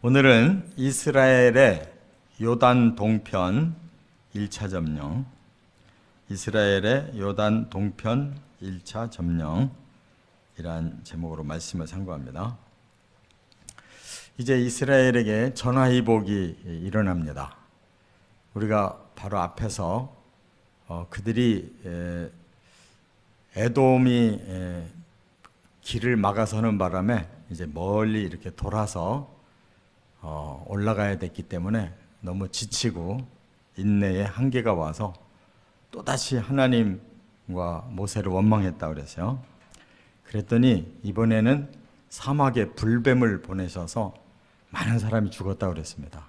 오늘은 이스라엘의 요단 동편 1차 점령, 이스라엘의 요단 동편 1차 점령이란 제목으로 말씀을 상고합니다. 이제 이스라엘에게 전화위복이 일어납니다. 우리가 바로 앞에서 그들이 에돔이 길을 막아서는 바람에 이제 멀리 이렇게 돌아서 올라가야 됐기 때문에 너무 지치고 인내의 한계가 와서 또다시 하나님과 모세를 원망했다고 그랬어요. 그랬더니 이번에는 사막에 불뱀을 보내셔서 많은 사람이 죽었다고 그랬습니다.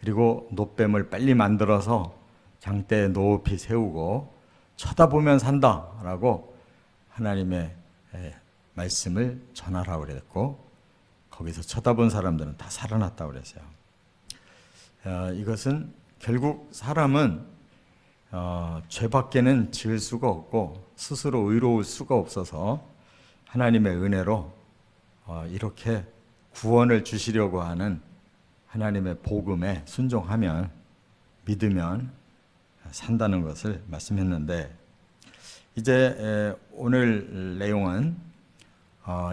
그리고 놋뱀을 빨리 만들어서 장대에 높이 세우고 쳐다보면 산다라고 하나님의 말씀을 전하라고 그랬고, 거기서 쳐다본 사람들은 다 살아났다고 그랬어요. 이것은 결국 사람은 죄밖에는 지을 수가 없고 스스로 의로울 수가 없어서 하나님의 은혜로 이렇게 구원을 주시려고 하는 하나님의 복음에 순종하면, 믿으면 산다는 것을 말씀했는데, 이제 오늘 내용은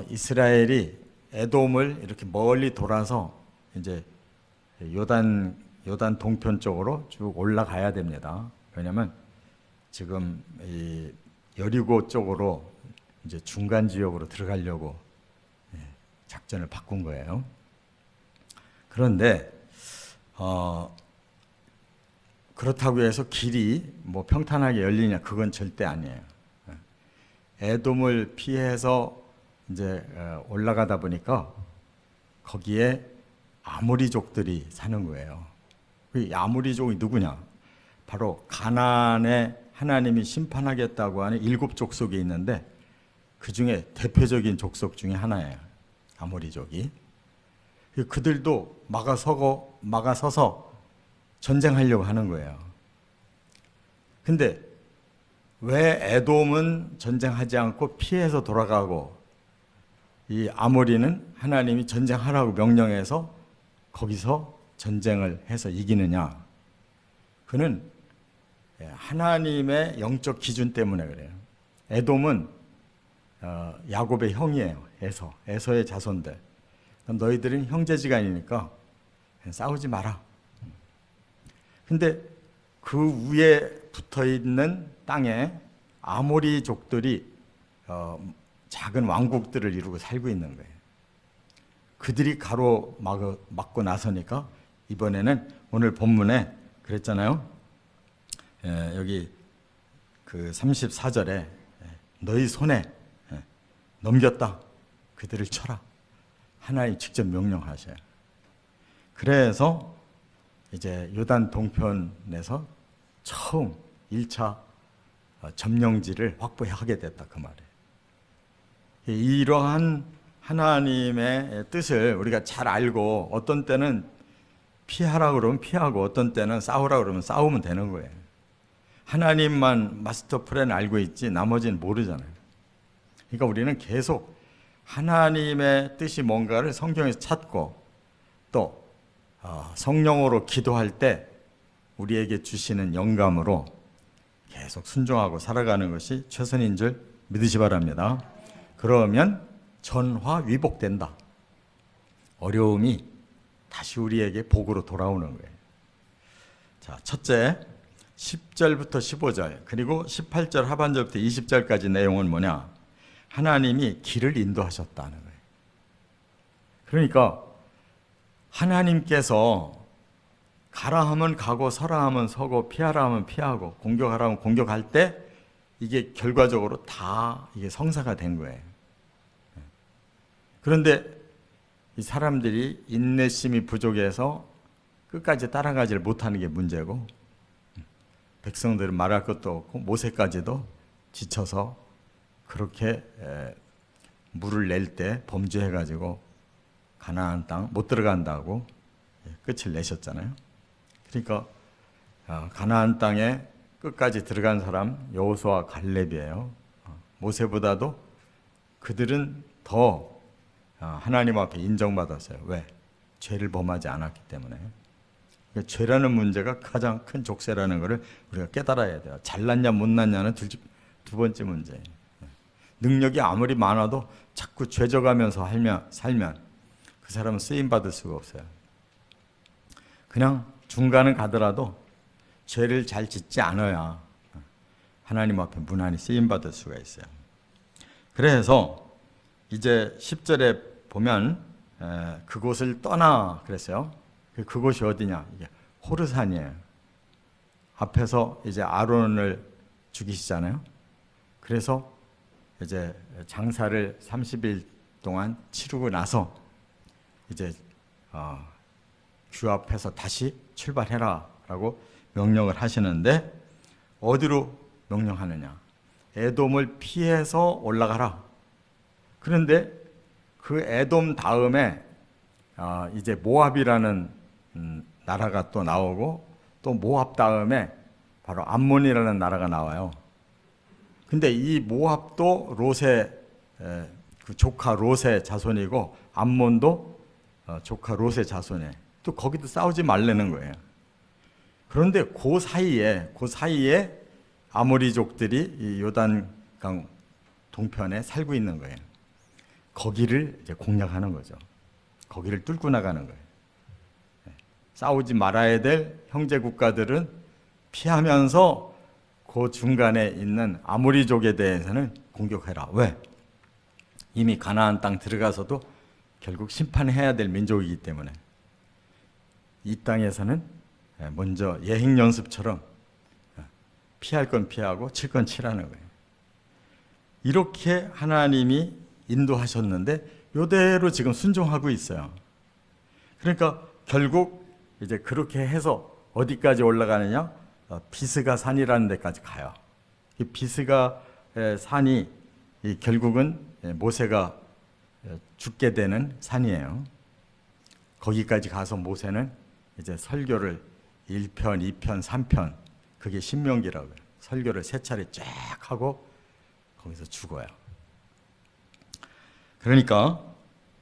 이스라엘이 에돔을 이렇게 멀리 돌아서 이제 요단 동편 쪽으로 쭉 올라가야 됩니다. 왜냐하면 지금 이 여리고 쪽으로 이제 중간 지역으로 들어가려고 작전을 바꾼 거예요. 그런데 그렇다고 해서 길이 뭐 평탄하게 열리냐, 그건 절대 아니에요. 에돔을 피해서 이제 올라가다 보니까 거기에 아모리족들이 사는 거예요. 그 아모리족이 누구냐? 바로 가나안에 하나님이 심판하겠다고 하는 7족속이 속에 있는데 그 중에 대표적인 족속 중에 하나예요. 아모리족이. 그들도 막아서서 전쟁하려고 하는 거예요. 근데 왜 에돔은 전쟁하지 않고 피해서 돌아가고 이 아모리는 하나님이 전쟁하라고 명령해서 거기서 전쟁을 해서 이기느냐? 그는 하나님의 영적 기준 때문에 그래요. 에돔은 야곱의 형이에요. 에서의 자손들. 너희들은 형제지간이니까 싸우지 마라. 근데 그 위에 붙어있는 땅에 아모리족들이 작은 왕국들을 이루고 살고 있는 거예요. 그들이 가로막고 나서니까 이번에는 오늘 본문에 그랬잖아요. 여기 그 34절에 너희 손에 넘겼다. 그들을 쳐라. 하나님 직접 명령하셔요. 그래서 이제 요단 동편에서 처음 1차 점령지를 확보하게 됐다, 그 말이에요. 이러한 하나님의 뜻을 우리가 잘 알고 어떤 때는 피하라고 그러면 피하고 어떤 때는 싸우라고 그러면 싸우면 되는 거예요. 하나님만 마스터 플랜 알고 있지 나머지는 모르잖아요. 그러니까 우리는 계속 하나님의 뜻이 뭔가를 성경에서 찾고 또 성령으로 기도할 때 우리에게 주시는 영감으로 계속 순종하고 살아가는 것이 최선인 줄 믿으시 바랍니다. 그러면 전화위복된다. 어려움이 다시 우리에게 복으로 돌아오는 거예요. 자, 첫째 10절부터 15절 그리고 18절 하반절부터 20절까지 내용은 뭐냐? 하나님이 길을 인도하셨다는 거예요. 그러니까 하나님께서 가라 하면 가고 서라 하면 서고 피하라 하면 피하고 공격하라 하면 공격할 때 이게 결과적으로 다 이게 성사가 된 거예요. 그런데 이 사람들이 인내심이 부족해서 끝까지 따라가지를 못하는 게 문제고, 백성들은 말할 것도 없고 모세까지도 지쳐서 그렇게 물을 낼 때 범죄해가지고 가나안 땅 못 들어간다고 끝을 내셨잖아요. 그러니까 가나안 땅에 끝까지 들어간 사람 여호수아 갈렙이에요. 모세보다도 그들은 더 하나님 앞에 인정받았어요. 왜? 죄를 범하지 않았기 때문에. 그러니까 죄라는 문제가 가장 큰 족쇄라는 것을 우리가 깨달아야 돼요. 잘났냐 못났냐는 두 번째 문제예요. 능력이 아무리 많아도 자꾸 죄져가면서 살면 그 사람은 쓰임받을 수가 없어요. 그냥 중간은 가더라도 죄를 잘 짓지 않아야 하나님 앞에 무난히 쓰임받을 수가 있어요. 그래서 이제 10절에 보면 그곳을 떠나 그랬어요. 그곳이 어디냐? 이게 호르산이에요. 앞에서 이제 아론을 죽이시잖아요. 그래서 이제 장사를 30일 동안 치르고 나서 이제 규 앞에서 다시 출발해라라고 명령을 하시는데 어디로 명령하느냐? 에돔을 피해서 올라가라. 그런데 그 에돔 다음에 이제 모압이라는 나라가 또 나오고 또 모압 다음에 바로 암몬이라는 나라가 나와요. 근데 이 모압도 롯의 그 조카 롯의 자손이고 암몬도 조카 롯의 자손이에요. 또 거기도 싸우지 말라는 거예요. 그런데 그 사이에 아모리족들이 이 요단강 동편에 살고 있는 거예요. 거기를 이제 공략하는 거죠. 거기를 뚫고 나가는 거예요. 싸우지 말아야 될 형제 국가들은 피하면서 그 중간에 있는 아모리족에 대해서는 공격해라. 왜? 이미 가나안 땅 들어가서도 결국 심판해야 될 민족이기 때문에 이 땅에서는 먼저 예행 연습처럼 피할 건 피하고 칠 건 치라는 거예요. 이렇게 하나님이 인도하셨는데 이대로 지금 순종하고 있어요. 그러니까 결국 이제 그렇게 해서 어디까지 올라가느냐? 비스가 산이라는 데까지 가요. 이 비스가 산이 결국은 모세가 죽게 되는 산이에요. 거기까지 가서 모세는 이제 설교를 1편, 2편, 3편 그게 신명기라고요. 설교를 3차례 쫙 하고 거기서 죽어요. 그러니까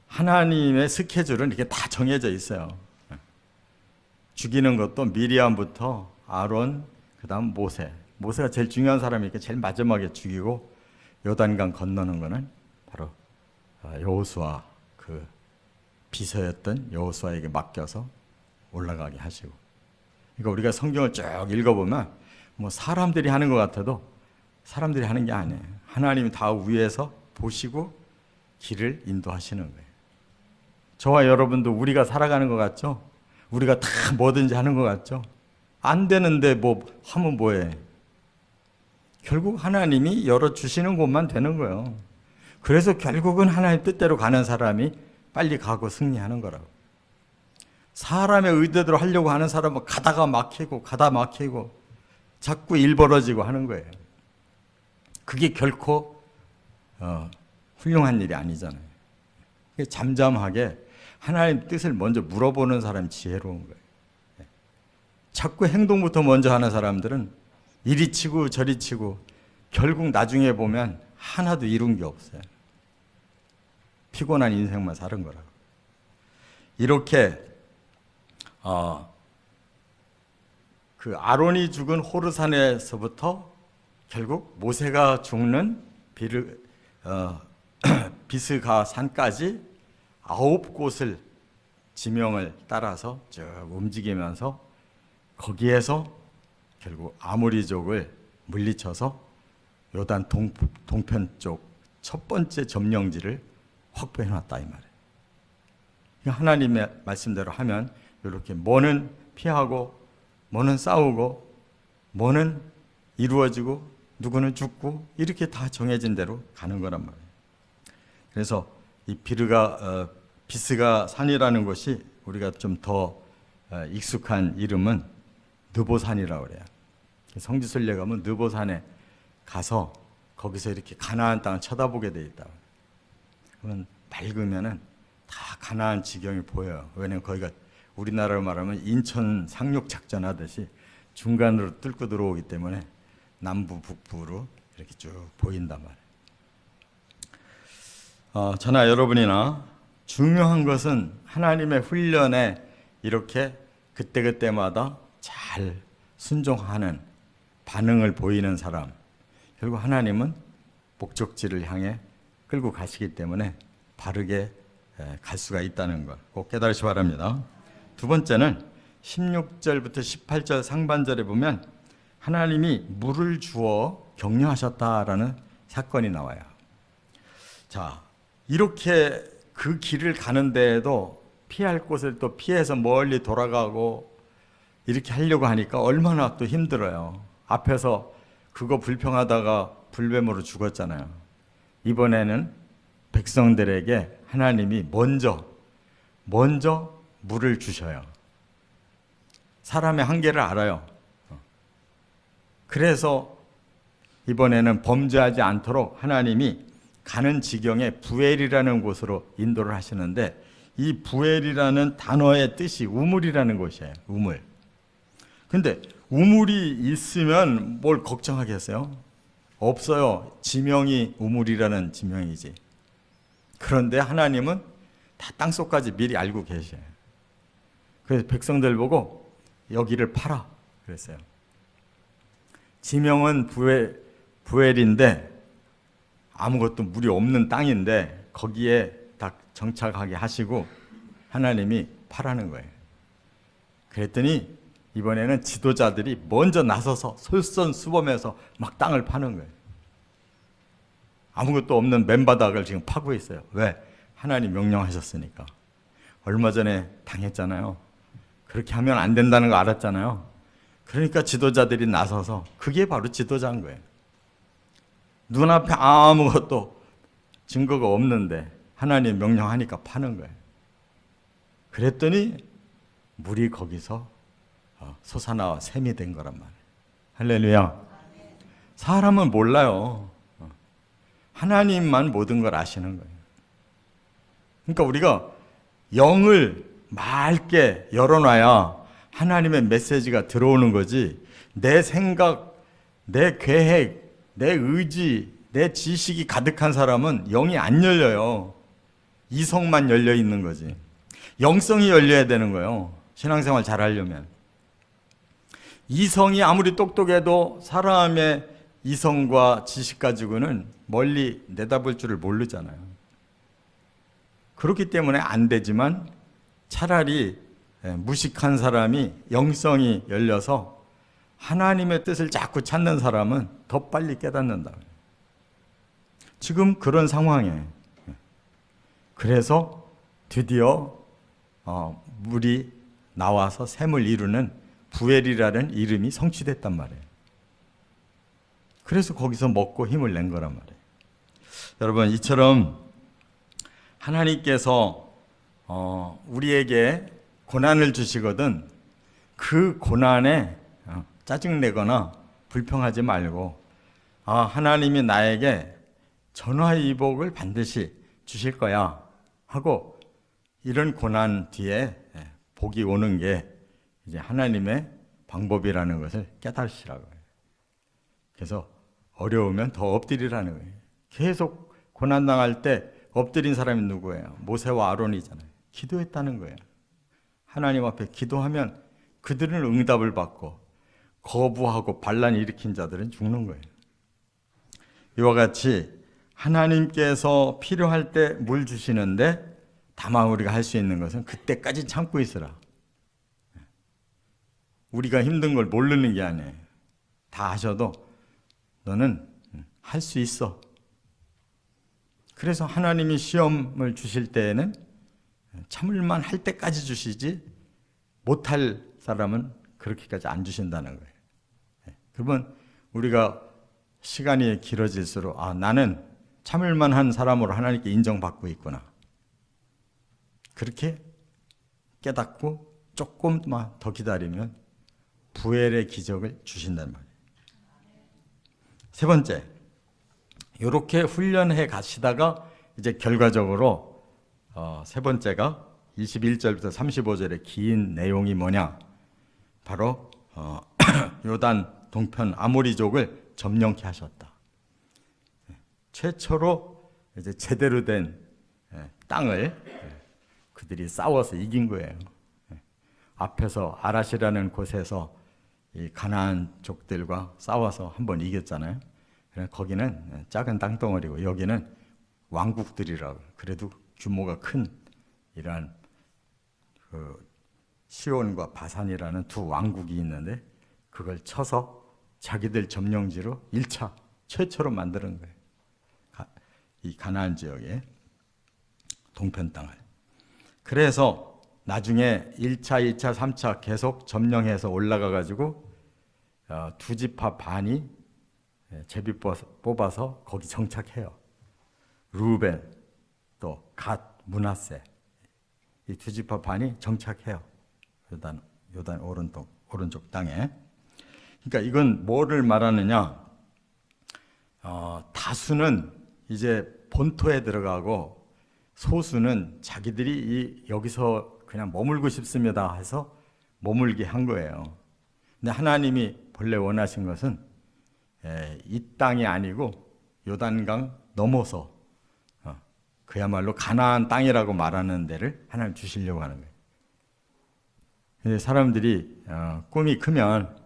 하나님의 스케줄은 이렇게 다 정해져 있어요. 죽이는 것도 미리암부터 아론, 그 다음 모세. 모세가 제일 중요한 사람이니까 제일 마지막에 죽이고 요단강 건너는 거는 바로 여호수아 그 비서였던 여호수아에게 맡겨서 올라가게 하시고. 그러니까 우리가 성경을 쭉 읽어보면 뭐 사람들이 하는 것 같아도 사람들이 하는 게 아니에요. 하나님이 다 위에서 보시고 길을 인도하시는 거예요. 저와 여러분도 우리가 살아가는 것 같죠? 우리가 다 뭐든지 하는 것 같죠? 안 되는데 뭐 하면 뭐해? 결국 하나님이 열어주시는 곳만 되는 거예요. 그래서 결국은 하나님 뜻대로 가는 사람이 빨리 가고 승리하는 거라고. 사람의 의도대로 하려고 하는 사람은 가다 막히고 자꾸 일 벌어지고 하는 거예요. 그게 결코 훌륭한 일이 아니잖아요. 잠잠하게 하나님 뜻을 먼저 물어보는 사람이 지혜로운 거예요. 자꾸 행동부터 먼저 하는 사람들은 이리 치고 저리 치고 결국 나중에 보면 하나도 이룬 게 없어요. 피곤한 인생만 사는 거라고. 이렇게 그 아론이 죽은 호르산에서부터 결국 모세가 죽는 비스가 산까지 9곳을 지명을 따라서 쭉 움직이면서 거기에서 결국 아모리족을 물리쳐서 요단 동편 쪽 첫 번째 점령지를 확보해 놨다 이 말이에요. 하나님의 말씀대로 하면 이렇게 뭐는 피하고 뭐는 싸우고 뭐는 이루어지고 누구는 죽고 이렇게 다 정해진 대로 가는 거란 말이에요. 그래서 이 비스가 산이라는 것이 우리가 좀 더 익숙한 이름은 느보산이라고 그래요. 성지순례 가면 느보산에 가서 거기서 이렇게 가나안 땅을 쳐다보게 돼 있다. 그러면 맑으면은 다 가나안 지경이 보여요. 왜냐면 거기가 우리나라로 말하면 인천 상륙 작전 하듯이 중간으로 뚫고 들어오기 때문에 남부 북부로 이렇게 쭉 보인단 말이에요. 저나 여러분이나 중요한 것은 하나님의 훈련에 이렇게 그때그때마다 잘 순종하는 반응을 보이는 사람, 결국 하나님은 목적지를 향해 끌고 가시기 때문에 바르게 갈 수가 있다는 걸 꼭 깨달으시 바랍니다. 두 번째는 16절부터 18절 상반절에 보면 하나님이 물을 주어 격려하셨다라는 사건이 나와요. 자, 이렇게 그 길을 가는데에도 피할 곳을 또 피해서 멀리 돌아가고 이렇게 하려고 하니까 얼마나 또 힘들어요. 앞에서 그거 불평하다가 불뱀으로 죽었잖아요. 이번에는 백성들에게 하나님이 먼저 물을 주셔요. 사람의 한계를 알아요. 그래서 이번에는 범죄하지 않도록 하나님이 가는 지경에 부엘이라는 곳으로 인도를 하시는데, 이 부엘이라는 단어의 뜻이 우물이라는 곳이에요. 우물. 근데 우물이 있으면 뭘 걱정하겠어요? 없어요. 지명이 우물이라는 지명이지. 그런데 하나님은 다 땅속까지 미리 알고 계셔요. 그래서 백성들 보고 여기를 팔아 그랬어요. 지명은 부엘인데 아무것도 물이 없는 땅인데 거기에 딱 정착하게 하시고 하나님이 파라는 거예요. 그랬더니 이번에는 지도자들이 먼저 나서서 솔선수범해서 막 땅을 파는 거예요. 아무것도 없는 맨바닥을 지금 파고 있어요. 왜? 하나님 명령하셨으니까. 얼마 전에 당했잖아요. 그렇게 하면 안 된다는 거 알았잖아요. 그러니까 지도자들이 나서서, 그게 바로 지도자인 거예요. 눈앞에 아무것도 증거가 없는데 하나님 명령하니까 파는 거예요. 그랬더니 물이 거기서 솟아나와 샘이 된 거란 말이에요. 할렐루야. 사람은 몰라요. 하나님만 모든 걸 아시는 거예요. 그러니까 우리가 영을 맑게 열어놔야 하나님의 메시지가 들어오는 거지, 내 생각, 내 계획, 내 의지, 내 지식이 가득한 사람은 영이 안 열려요. 이성만 열려 있는 거지. 영성이 열려야 되는 거예요. 신앙생활 잘 하려면. 이성이 아무리 똑똑해도 사람의 이성과 지식 가지고는 멀리 내다볼 줄을 모르잖아요. 그렇기 때문에 안 되지만 차라리 무식한 사람이 영성이 열려서 하나님의 뜻을 자꾸 찾는 사람은 더 빨리 깨닫는다. 지금 그런 상황이에요. 그래서 드디어 물이 나와서 샘을 이루는 부엘이라는 이름이 성취됐단 말이에요. 그래서 거기서 먹고 힘을 낸 거란 말이에요. 여러분, 이처럼 하나님께서 우리에게 고난을 주시거든 그 고난에 짜증내거나 불평하지 말고, 하나님이 나에게 전화위복을 반드시 주실 거야 하고, 이런 고난 뒤에 복이 오는 게 이제 하나님의 방법이라는 것을 깨달으시라고요. 그래서 어려우면 더 엎드리라는 거예요. 계속 고난당할 때 엎드린 사람이 누구예요? 모세와 아론이잖아요. 기도했다는 거예요. 하나님 앞에 기도하면 그들은 응답을 받고, 거부하고 반란 일으킨 자들은 죽는 거예요. 이와 같이 하나님께서 필요할 때 물 주시는데, 다만 우리가 할 수 있는 것은 그때까지 참고 있으라. 우리가 힘든 걸 모르는 게 아니에요. 다 하셔도 너는 할 수 있어. 그래서 하나님이 시험을 주실 때에는 참을만 할 때까지 주시지, 못할 사람은 그렇게까지 안 주신다는 거예요. 그러면 우리가 시간이 길어질수록 나는 참을만한 사람으로 하나님께 인정받고 있구나, 그렇게 깨닫고 조금만 더 기다리면 부엘의 기적을 주신단 말이에요. 세 번째, 이렇게 훈련해 가시다가 이제 결과적으로 세 번째가 21절부터 35절의 긴 내용이 뭐냐, 바로 요단 동편 아모리족을 점령케 하셨다. 최초로 이제 제대로 된 땅을 그들이 싸워서 이긴 거예요. 앞에서 아랏이라는 곳에서 이 가나안족들과 싸워서 한번 이겼잖아요. 거기는 작은 땅덩어리고 여기는 왕국들이라고. 그래도 규모가 큰 이러한 시온과 바산이라는 두 왕국이 있는데 그걸 쳐서 자기들 점령지로 1차 최초로 만드는 거예요. 이 가나안 지역의 동편 땅을. 그래서 나중에 1차, 2차, 3차 계속 점령해서 올라가 가지고 두 지파 반이 제비 뽑아서 거기 정착해요. 루벤 또 갓, 므낫세 이 두 지파 반이 정착해요. 요단 오른쪽 땅에. 그러니까 이건 뭐를 말하느냐? 다수는 이제 본토에 들어가고 소수는 자기들이 여기서 그냥 머물고 싶습니다 해서 머물게 한 거예요. 근데 하나님이 본래 원하신 것은 이 땅이 아니고 요단강 넘어서 그야말로 가나안 땅이라고 말하는 데를 하나님 주시려고 하는 거예요. 근데 사람들이 꿈이 크면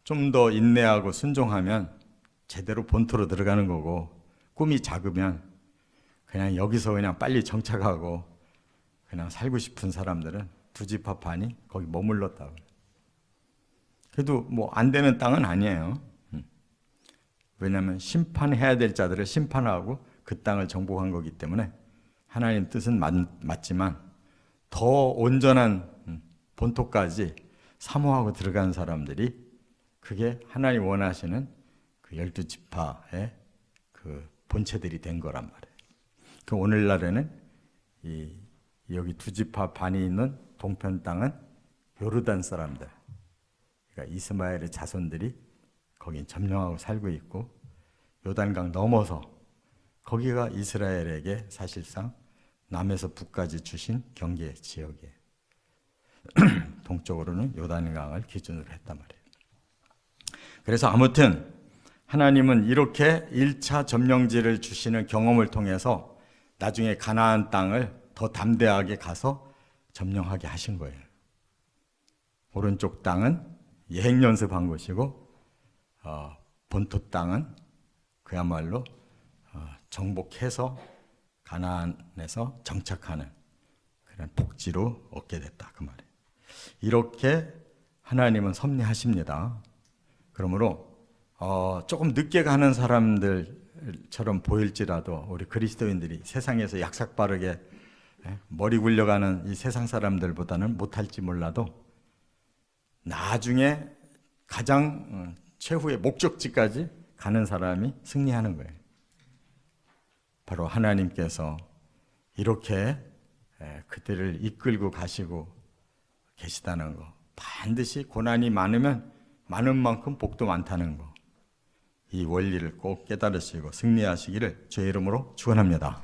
좀 더 인내하고 순종하면 제대로 본토로 들어가는 거고, 꿈이 작으면 그냥 여기서 그냥 빨리 정착하고 그냥 살고 싶은 사람들은 두 지파 반이 거기 머물렀다고. 그래도 뭐 안 되는 땅은 아니에요. 왜냐하면 심판해야 될 자들을 심판하고 그 땅을 정복한 거기 때문에 하나님 뜻은 맞지만 더 온전한 본토까지 사모하고 들어간 사람들이 그게 하나님 원하시는 그 12지파의 그 본체들이 된 거란 말이에요. 그 오늘날에는 여기 두 지파 반이 있는 동편 땅은 요르단 사람들, 그러니까 이스마엘의 자손들이 거기 점령하고 살고 있고, 요단강 넘어서 거기가 이스라엘에게 사실상 남에서 북까지 주신 경계 지역이에요. 동쪽으로는 요단강을 기준으로 했단 말이에요. 그래서 아무튼 하나님은 이렇게 1차 점령지를 주시는 경험을 통해서 나중에 가나안 땅을 더 담대하게 가서 점령하게 하신 거예요. 오른쪽 땅은 예행 연습한 것이고 본토 땅은 그야말로 정복해서 가나안에서 정착하는 그런 복지로 얻게 됐다 그 말이에요. 이렇게 하나님은 섭리하십니다. 그러므로 조금 늦게 가는 사람들처럼 보일지라도 우리 그리스도인들이 세상에서 약삭빠르게 머리 굴려가는 이 세상 사람들보다는 못할지 몰라도 나중에 가장 최후의 목적지까지 가는 사람이 승리하는 거예요. 바로 하나님께서 이렇게 그들을 이끌고 가시고 계시다는 거, 반드시 고난이 많으면 많은 만큼 복도 많다는 거, 이 원리를 꼭 깨달으시고 승리하시기를 주의 이름으로 축원합니다.